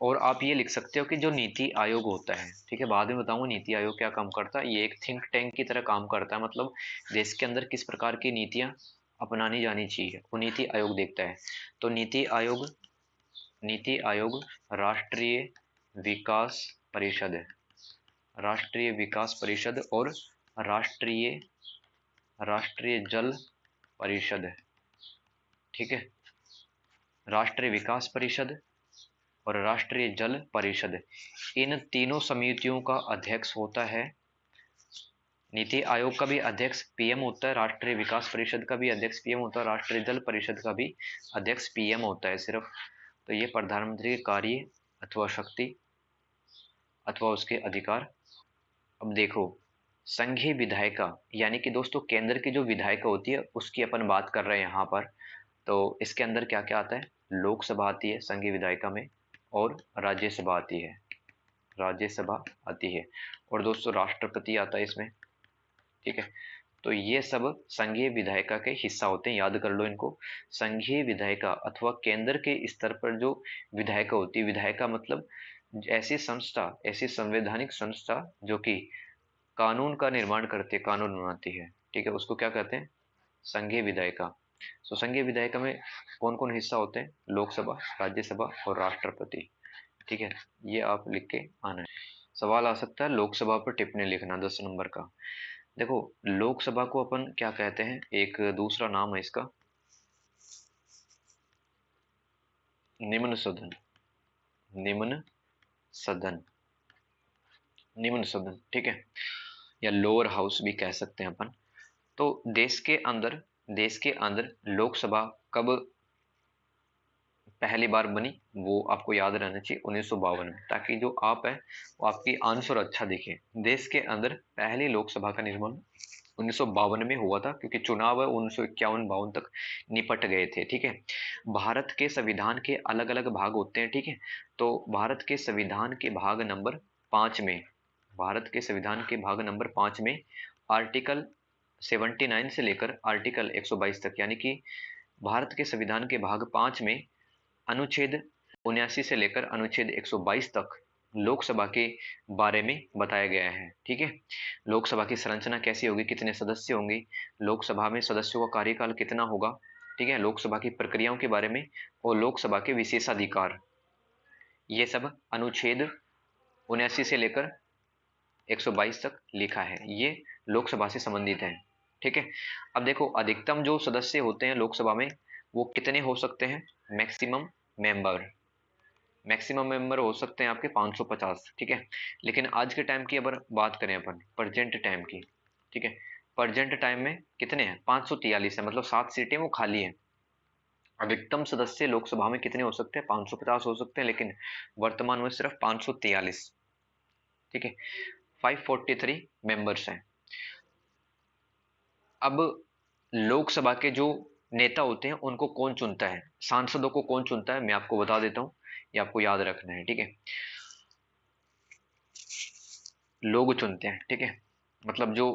और आप ये लिख सकते हो कि जो नीति आयोग होता है, ठीक है, बाद में बताऊंगा नीति आयोग क्या काम करता है, ये एक थिंक टैंक की तरह काम करता है। मतलब देश के अंदर किस प्रकार की नीतियां अपनानी जानी चाहिए वो नीति आयोग देखता है। तो नीति आयोग राष्ट्रीय विकास परिषद राष्ट्रीय विकास परिषद और राष्ट्रीय राष्ट्रीय जल परिषद, ठीक है, राष्ट्रीय विकास परिषद और राष्ट्रीय जल परिषद, इन तीनों समितियों का अध्यक्ष होता है। नीति आयोग का भी अध्यक्ष पीएम होता है, राष्ट्रीय विकास परिषद का भी अध्यक्ष पीएम होता है, राष्ट्रीय जल परिषद का भी अध्यक्ष पीएम होता है सिर्फ। तो ये प्रधानमंत्री के कार्य अथवा शक्ति अथवा उसके अधिकार। अब देखो, संघीय विधायिका, यानी कि दोस्तों केंद्र की जो विधायिका होती है उसकी अपन बात कर रहे हैं यहाँ पर। तो इसके अंदर क्या क्या आता है? लोकसभा आती है संघीय विधायिका में, और राज्यसभा आती है और दोस्तों राष्ट्रपति आता है इसमें। ठीक है, तो ये सब संघीय विधायिका के हिस्सा होते हैं, याद कर लो इनको। संघीय विधायिका अथवा केंद्र के स्तर पर जो विधायिका होती है, विधायिका मतलब ऐसी संवैधानिक संस्था जो कि कानून का निर्माण करती है, कानून बनाती है, ठीक है, उसको क्या कहते हैं? संघीय विधायिका। तो संघीय विधायिका में कौन कौन हिस्सा होते हैं? लोकसभा, राज्यसभा और राष्ट्रपति। ठीक है, ये आप लिख के आना है। सवाल आ सकता है लोकसभा पर टिप्पणी लिखना 10 नंबर का। देखो, लोकसभा को अपन क्या कहते हैं, एक दूसरा नाम है इसका निम्न सदन। निम्न सदन निम्न सदन, ठीक है, या लोअर हाउस भी कह सकते हैं अपन। तो देश के अंदर लोकसभा कब पहली बार बनी, वो आपको याद रहना चाहिए 1952 में, ताकि जो आप है वो आपकी आंसर अच्छा दिखे। देश के अंदर पहली लोकसभा का निर्माण 1952 में हुआ था, क्योंकि चुनाव है 1951-52 तक निपट गए थे। ठीक है, भारत के संविधान के अलग अलग भाग होते हैं। ठीक है, तो भारत के संविधान के भाग नंबर 5 में आर्टिकल 79 से लेकर आर्टिकल 122 तक, यानी कि भारत के संविधान के भाग 5 में अनुच्छेद 79 से लेकर अनुच्छेद 122 तक लोकसभा के बारे में बताया गया है। ठीक है, लोकसभा की संरचना कैसी होगी, कितने सदस्य होंगे, लोकसभा में सदस्यों का कार्यकाल कितना होगा, ठीक है, लोकसभा की प्रक्रियाओं के बारे में और लोकसभा के विशेषाधिकार, ये सब अनुच्छेद 79 से लेकर 122 तक लिखा है। ये लोकसभा से संबंधित है। ठीक है, अब देखो अधिकतम जो सदस्य होते हैं लोकसभा में वो कितने हो सकते हैं, मैक्सिमम मेंबर हो सकते हैं आपके 550। ठीक है, लेकिन आज के टाइम की अगर बात करें अपन प्रेजेंट टाइम की, ठीक है, प्रेजेंट टाइम में कितने हैं, 543 है, मतलब 7 सीटें वो खाली हैं। अधिकतम सदस्य लोकसभा में कितने हो सकते हैं, 550 हो सकते हैं, लेकिन वर्तमान में सिर्फ 543। ठीक है, 543 मेंबर्स हैं। अब लोकसभा के जो नेता होते हैं उनको कौन चुनता है, सांसदों को कौन चुनता है, मैं आपको बता देता हूं, ये आपको याद रखना है। ठीक है, लोग चुनते हैं। ठीक है, मतलब जो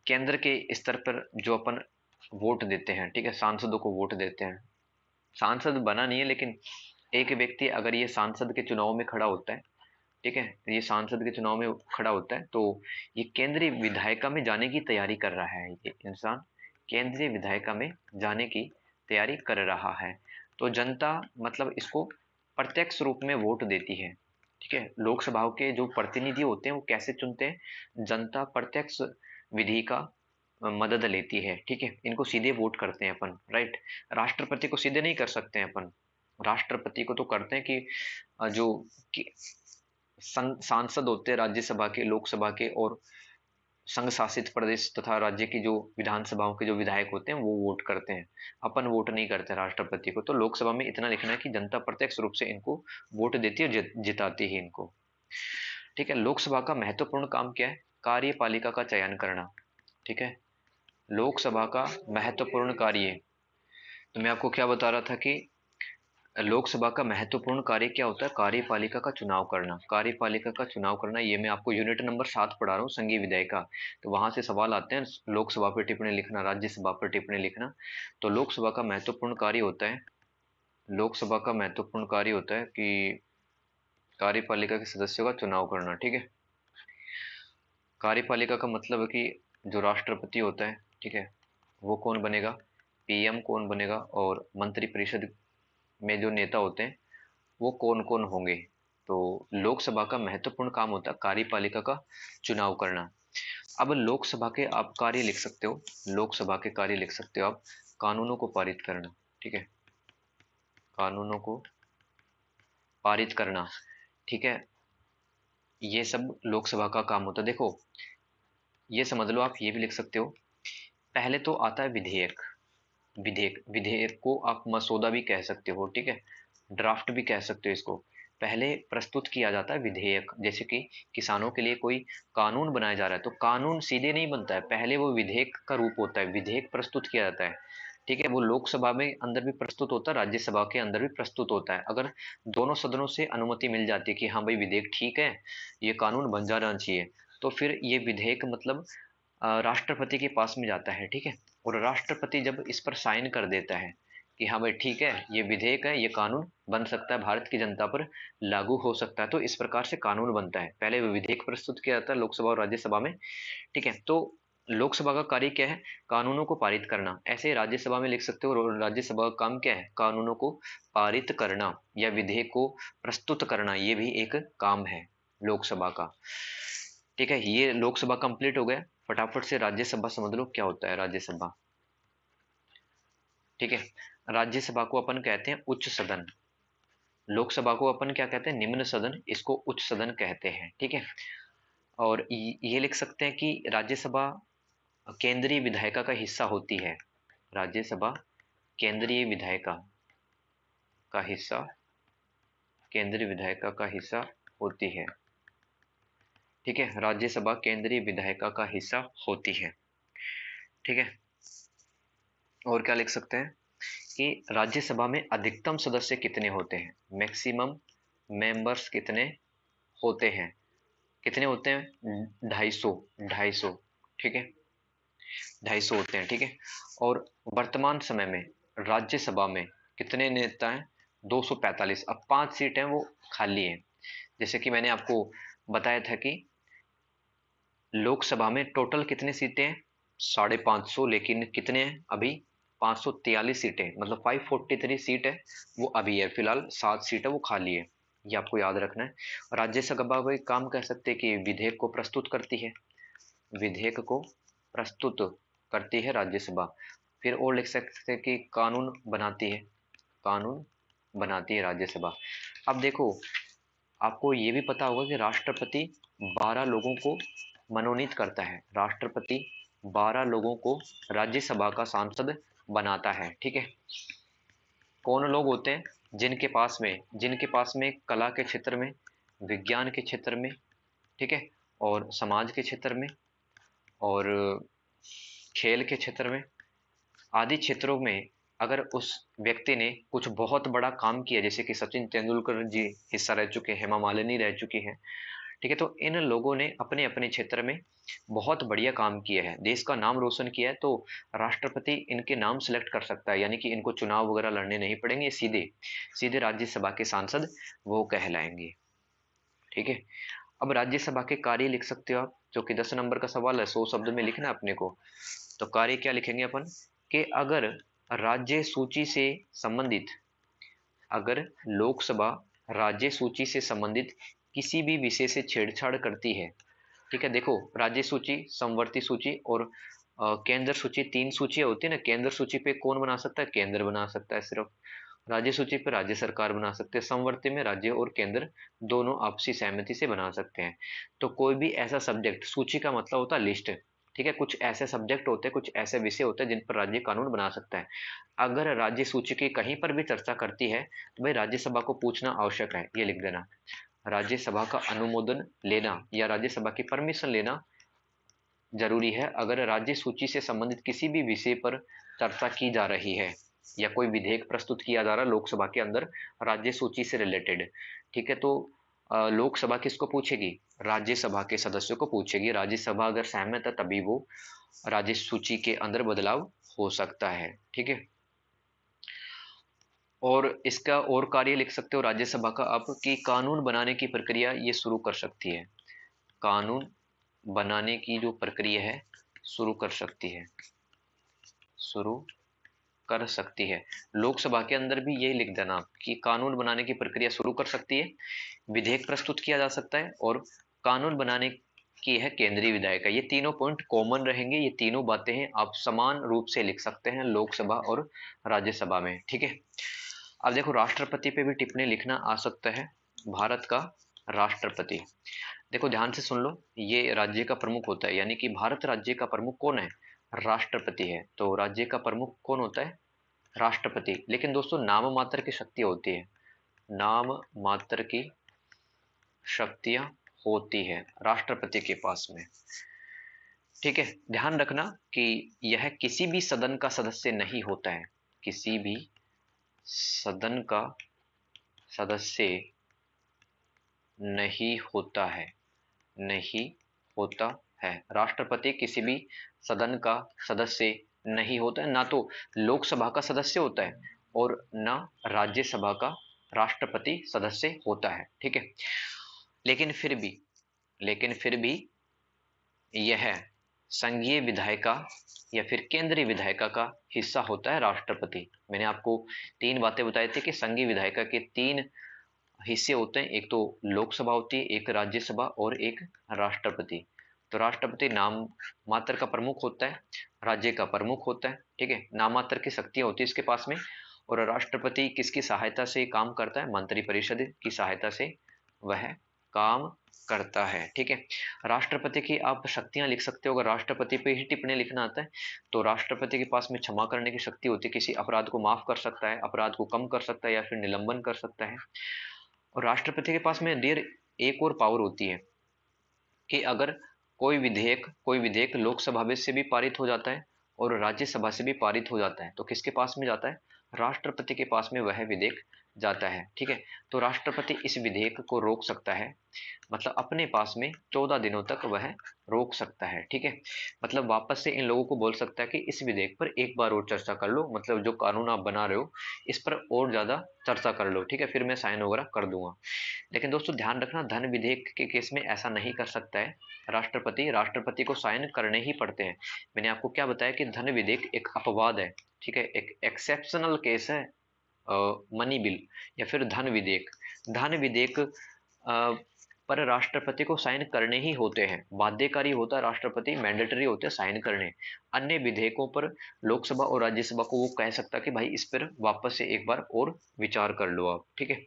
केंद्र के स्तर पर जो अपन वोट देते हैं, ठीक है, सांसदों को वोट देते हैं, सांसद बना नहीं है लेकिन एक व्यक्ति अगर ये सांसद के चुनाव में खड़ा होता है, ठीक है, ये सांसद के चुनाव में खड़ा होता है तो ये केंद्रीय विधायिका में जाने की तैयारी कर रहा है, ये इंसान केंद्रीय विधायिका में जाने की तैयारी कर रहा है। तो जनता मतलब इसको प्रत्यक्ष रूप में वोट देती है। ठीक है, लोकसभा के जो प्रतिनिधि होते हैं वो कैसे चुनते हैं, जनता प्रत्यक्ष विधि का मदद लेती है। ठीक है, इनको सीधे वोट करते हैं अपन, राइट। राष्ट्रपति को सीधे नहीं कर सकते हैं अपन, राष्ट्रपति को तो करते हैं कि जो कि सांसद होते हैं राज्यसभा के, लोकसभा के और संघ शासित प्रदेश तथा राज्य की जो विधानसभाओं के जो विधायक होते हैं वो वोट करते हैं, अपन वोट नहीं करते राष्ट्रपति को। तो लोकसभा में इतना लिखना है कि जनता प्रत्यक्ष रूप से इनको वोट देती है और जिताती है इनको। ठीक है, लोकसभा का महत्वपूर्ण काम क्या है, कार्यपालिका का चयन करना। ठीक है, लोकसभा का महत्वपूर्ण कार्य, तो मैं आपको क्या बता रहा था कि लोकसभा का महत्वपूर्ण कार्य क्या होता है, कार्यपालिका का चुनाव करना। कार्यपालिका का चुनाव करना, ये मैं आपको यूनिट नंबर 7 पढ़ा रहा हूँ, संघीय विधायिका। तो वहां से सवाल आते हैं, लोकसभा पर टिप्पणी लिखना, राज्यसभा पर टिप्पणी लिखना। तो लोकसभा का महत्वपूर्ण कार्य होता है, लोकसभा का महत्वपूर्ण कार्य होता है कि कार्यपालिका के सदस्यों का चुनाव करना। ठीक है, कार्यपालिका का मतलब है कि जो राष्ट्रपति होता है, ठीक है, वो कौन बनेगा, पीएम कौन बनेगा, और मंत्रिपरिषद में जो नेता होते हैं वो कौन कौन होंगे। तो लोकसभा का महत्वपूर्ण काम होता है कार्यपालिका का चुनाव करना। अब लोकसभा के आप कार्य लिख सकते हो, लोकसभा के कार्य लिख सकते हो आप, कानूनों को पारित करना। ठीक है, कानूनों को पारित करना। ठीक है, ये सब लोकसभा का काम होता है। देखो ये समझ लो, आप ये भी लिख सकते हो, पहले तो आता है विधेयक, विधेयक को आप मसौदा भी कह सकते हो। ठीक है, ड्राफ्ट भी कह सकते हो इसको। पहले प्रस्तुत किया जाता है विधेयक, जैसे कि किसानों के लिए कोई कानून बनाया जा रहा है तो कानून सीधे नहीं बनता है, पहले वो विधेयक का रूप होता है, विधेयक प्रस्तुत किया जाता है। ठीक है, वो लोकसभा में अंदर भी प्रस्तुत होता है, राज्यसभा के अंदर भी प्रस्तुत होता है। अगर दोनों सदनों से अनुमति मिल जाती है कि हाँ भाई विधेयक ठीक है, ये कानून बन जाना चाहिए, तो फिर ये विधेयक मतलब राष्ट्रपति के पास में जाता है। ठीक है, और राष्ट्रपति जब इस पर साइन कर देता है कि हाँ भाई ठीक है, ये विधेयक है, ये कानून बन सकता है, भारत की जनता पर लागू हो सकता है, तो इस प्रकार से कानून बनता है। पहले विधेयक प्रस्तुत किया जाता है लोकसभा और राज्यसभा में। ठीक है, तो लोकसभा का कार्य क्या है, कानूनों को पारित करना। ऐसे ही राज्यसभा में लिख सकते हो, और राज्यसभा का काम क्या है, कानूनों को पारित करना या विधेयक को प्रस्तुत करना, ये भी एक काम है लोकसभा का। ठीक है, ये लोकसभा कंप्लीट हो गया। फटाफट से राज्यसभा समझ लो क्या होता है राज्यसभा। ठीक है, राज्यसभा को अपन कहते हैं उच्च सदन, लोकसभा को अपन क्या कहते हैं, निम्न सदन, इसको उच्च सदन कहते हैं। ठीक है, और ये लिख सकते हैं कि राज्यसभा केंद्रीय विधायिका का हिस्सा होती है, राज्यसभा केंद्रीय विधायिका का हिस्सा, केंद्रीय विधायिका का हिस्सा होती है। ठीक है, राज्यसभा केंद्रीय विधायिका का हिस्सा होती है। ठीक है, और क्या लिख सकते हैं कि राज्यसभा में अधिकतम सदस्य कितने होते हैं, मैक्सिमम मेंबर्स कितने होते हैं, कितने होते हैं, 250, 250। ठीक है, 250 होते हैं। ठीक है, और वर्तमान समय में राज्यसभा में कितने नेता हैं? 245। अब 5 सीट हैं वो खाली हैं। जैसे कि मैंने आपको बताया था कि लोकसभा में टोटल कितनी सीटें हैं? 550, लेकिन कितने हैं अभी? 543 सीटें, मतलब 543 सीट है वो अभी है, फिलहाल 7 सीट है वो खाली है। ये आपको याद रखना है। राज्यसभा वही काम कह सकते हैं कि विधेयक को प्रस्तुत करती है, विधेयक को प्रस्तुत करती है राज्यसभा। फिर और लिख सकते हैं कि कानून बनाती है, कानून बनाती है राज्यसभा। अब देखो, आपको ये भी पता होगा कि राष्ट्रपति 12 लोगों को मनोनीत करता है, राष्ट्रपति 12 लोगों को राज्यसभा का सांसद बनाता है। ठीक है, कौन लोग होते हैं? जिनके पास में कला के क्षेत्र में, विज्ञान के क्षेत्र में, ठीक है, और समाज के क्षेत्र में, और खेल के क्षेत्र में, आदि क्षेत्रों में अगर उस व्यक्ति ने कुछ बहुत बड़ा काम किया, जैसे कि सचिन तेंदुलकर जी हिस्सा रह चुके हैं, हेमा मालिनी रह चुकी हैं, ठीक है, तो इन लोगों ने अपने अपने क्षेत्र में बहुत बढ़िया काम किया है, देश का नाम रोशन किया है, तो राष्ट्रपति इनके नाम सिलेक्ट कर सकता है, यानी कि इनको चुनाव वगैरह लड़ने नहीं पड़ेंगे, सीधे सीधे राज्यसभा के सांसद वो कहलाएंगे। ठीक है, अब राज्यसभा के कार्य लिख सकते हो आप, जो कि 10 नंबर का सवाल है, 100 शब्द में लिखना है अपने को। तो कार्य क्या लिखेंगे अपन कि अगर राज्य सूची से संबंधित, अगर लोकसभा राज्य सूची से संबंधित किसी भी विषय से छेड़छाड़ करती है, ठीक है, देखो राज्य सूची, समवर्ती सूची और केंद्र सूची, 3 सूचियां होती है ना। केंद्र सूची पे कौन बना सकता है? केंद्र बना सकता है सिर्फ। राज्य सूची पे राज्य सरकार बना सकते हैं। समवर्ती में राज्य और केंद्र दोनों आपसी सहमति से बना सकते हैं। तो कोई भी ऐसा सब्जेक्ट, सूची का मतलब होता है लिस्ट, ठीक है, कुछ ऐसे सब्जेक्ट होते हैं, कुछ ऐसे विषय होते हैं जिन पर राज्य कानून बना सकता है। अगर राज्य सूची की कहीं पर भी चर्चा करती है तो भाई राज्यसभा को पूछना आवश्यक है, ये लिख देना। राज्यसभा का अनुमोदन लेना या राज्यसभा की परमिशन लेना जरूरी है अगर राज्य सूची से संबंधित किसी भी विषय पर चर्चा की जा रही है या कोई विधेयक प्रस्तुत किया जा रहा है लोकसभा के अंदर राज्य सूची से रिलेटेड। ठीक है, तो लोकसभा किसको पूछेगी? राज्यसभा के सदस्यों को पूछेगी। राज्यसभा अगर सहमत है तभी वो राज्य सूची के अंदर बदलाव हो सकता है। ठीक है, और इसका और कार्य लिख सकते हो राज्यसभा का आप कि कानून बनाने की प्रक्रिया ये शुरू कर सकती है। कानून बनाने की जो प्रक्रिया है शुरू कर सकती है, शुरू कर सकती है। लोकसभा के अंदर भी यही लिख देना आप कि कानून बनाने की प्रक्रिया शुरू कर सकती है, विधेयक प्रस्तुत किया जा सकता है और कानून बनाने की है केंद्रीय विधायिका। ये तीनों पॉइंट कॉमन रहेंगे, ये तीनों बातें हैं आप समान रूप से लिख सकते हैं लोकसभा और राज्यसभा में। ठीक है, अब देखो राष्ट्रपति पे भी टिप्पणी लिखना आ सकता है। भारत का राष्ट्रपति, देखो ध्यान से सुन लो, ये राज्य का प्रमुख होता है, यानी कि भारत राज्य का प्रमुख कौन है? राष्ट्रपति है। तो राज्य का प्रमुख कौन होता है? राष्ट्रपति। लेकिन दोस्तों नाम मात्र की शक्ति होती है, नाम मात्र की शक्तियां होती है राष्ट्रपति के पास में। ठीक है, ध्यान रखना कि यह किसी भी सदन का सदस्य नहीं होता है, किसी भी सदन का सदस्य नहीं होता है, नहीं होता है। राष्ट्रपति किसी भी सदन का सदस्य नहीं होता है, ना तो लोकसभा का सदस्य होता है और ना राज्यसभा का राष्ट्रपति सदस्य होता है। ठीक है, लेकिन फिर भी लेकिन फिर भी यह संघीय विधायिका या फिर केंद्रीय विधायिका का हिस्सा होता है राष्ट्रपति। मैंने आपको 3 बातें बताई थी कि संघीय विधायिका के 3 हिस्से होते हैं, एक तो लोकसभा होती है, एक राज्यसभा और एक राष्ट्रपति। तो राष्ट्रपति नाम मात्र का प्रमुख होता है, राज्य का प्रमुख होता है, ठीक है, नाम मात्र की शक्तियां होती है इसके पास में। और राष्ट्रपति किसकी सहायता से काम करता है? मंत्रिपरिषद की सहायता से वह काम करता है। ठीक है, राष्ट्रपति की आप शक्तियां लिख सकते हो। अगर राष्ट्रपति पे ही टिप्पणी लिखना आता है तो राष्ट्रपति के पास में क्षमा करने की शक्ति होती है, किसी अपराध को माफ कर सकता है, अपराध को कम कर सकता है या फिर निलंबन कर सकता है। और राष्ट्रपति के पास में देर एक और पावर होती है कि अगर कोई विधेयक लोकसभा से भी पारित हो जाता है और राज्यसभा से भी पारित हो जाता है तो किसके पास में जाता है? राष्ट्रपति के पास में वह विधेयक जाता है, ठीक है। तो राष्ट्रपति इस विधेयक को रोक सकता है, मतलब अपने पास में 14 दिनों तक वह रोक सकता है, ठीक है। मतलब वापस से इन लोगों को बोल सकता है कि इस विधेयक पर एक बार और चर्चा कर लो, मतलब जो कानून आप बना रहे हो इस पर और ज्यादा चर्चा कर लो, ठीक है, फिर मैं साइन वगैरह कर दूंगा। लेकिन दोस्तों ध्यान रखना, धन विधेयक के केस में ऐसा नहीं कर सकता है राष्ट्रपति। राष्ट्रपति को साइन करने ही पड़ते हैं। मैंने आपको क्या बताया कि धन विधेयक एक अपवाद है, ठीक है, एक एक्सेप्शनल केस है मनी बिल या फिर धन विधेयक। धन विधेयक पर राष्ट्रपति को साइन करने ही होते हैं, बाध्यकारी होता है राष्ट्रपति, मैंडेटरी होते हैं साइन करने। अन्य विधेयकों पर लोकसभा और राज्यसभा को वो कह सकता है कि भाई इस पर वापस से एक बार और विचार कर लो आप, ठीक है।